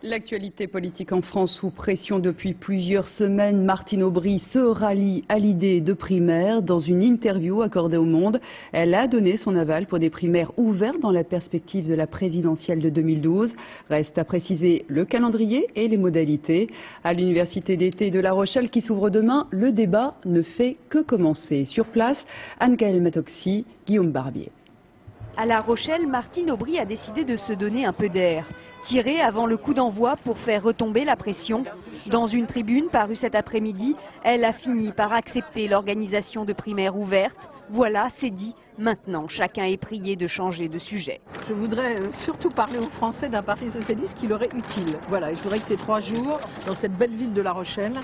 L'actualité politique en France sous pression depuis plusieurs semaines. Martine Aubry se rallie à l'idée de primaires. Dans une interview accordée au Monde, elle a donné son aval pour des primaires ouvertes dans la perspective de la présidentielle de 2012. Reste à préciser le calendrier et les modalités. À l'université d'été de La Rochelle qui s'ouvre demain, le débat ne fait que commencer. Sur place, Anne-Gaëlle Matoxi, Guillaume Barbier. À La Rochelle, Martine Aubry a décidé de se donner un peu d'air. Tirer avant le coup d'envoi pour faire retomber la pression. Dans une tribune parue cet après-midi, elle a fini par accepter l'organisation de primaires ouvertes. Voilà, c'est dit. Maintenant, chacun est prié de changer de sujet. Je voudrais surtout parler aux Français d'un parti socialiste qui leur est utile. Voilà, je voudrais que ces 3 jours, dans cette belle ville de La Rochelle,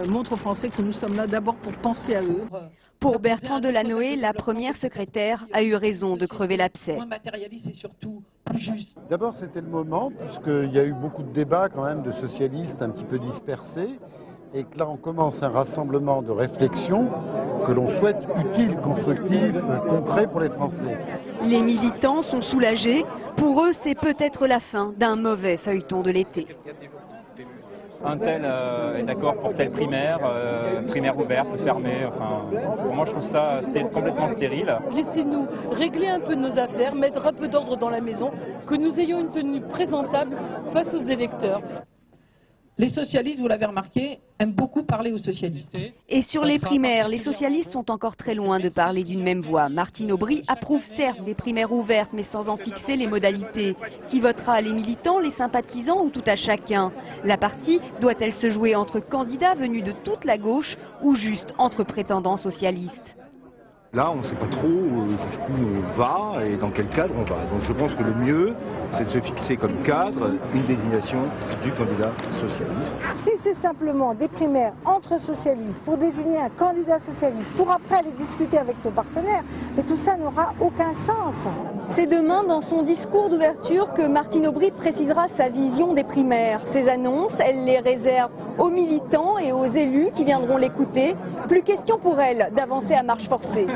montrent aux Français que nous sommes là d'abord pour penser à eux. Pour Bertrand Delanoë, la première secrétaire a eu raison de crever l'abcès. D'abord, c'était le moment, puisqu'il y a eu beaucoup de débats quand même de socialistes un petit peu dispersés, et que là on commence un rassemblement de réflexion que l'on souhaite utile, constructif, concret pour les Français. Les militants sont soulagés. Pour eux, c'est peut-être la fin d'un mauvais feuilleton de l'été. Un tel est d'accord pour telle primaire, primaire ouverte, fermée, enfin, pour moi je trouve ça complètement stérile. Laissez-nous régler un peu nos affaires, mettre un peu d'ordre dans la maison, que nous ayons une tenue présentable face aux électeurs. Les socialistes, vous l'avez remarqué, aiment beaucoup parler aux socialistes. Et sur les primaires, les socialistes sont encore très loin de parler d'une même voix. Martine Aubry approuve certes des primaires ouvertes, mais sans en fixer les modalités. Qui votera, les militants, les sympathisants ou tout à chacun? La partie doit-elle se jouer entre candidats venus de toute la gauche ou juste entre prétendants socialistes? Là, on ne sait pas trop jusqu'où on va et dans quel cadre on va. Donc je pense que le mieux, c'est de se fixer comme cadre une désignation du candidat socialiste. Si c'est simplement des primaires entre socialistes pour désigner un candidat socialiste, pour après aller discuter avec nos partenaires, mais tout ça n'aura aucun sens. C'est demain, dans son discours d'ouverture, que Martine Aubry précisera sa vision des primaires. Ces annonces, elle les réserve aux militants et aux élus qui viendront l'écouter. Plus question pour elle d'avancer à marche forcée.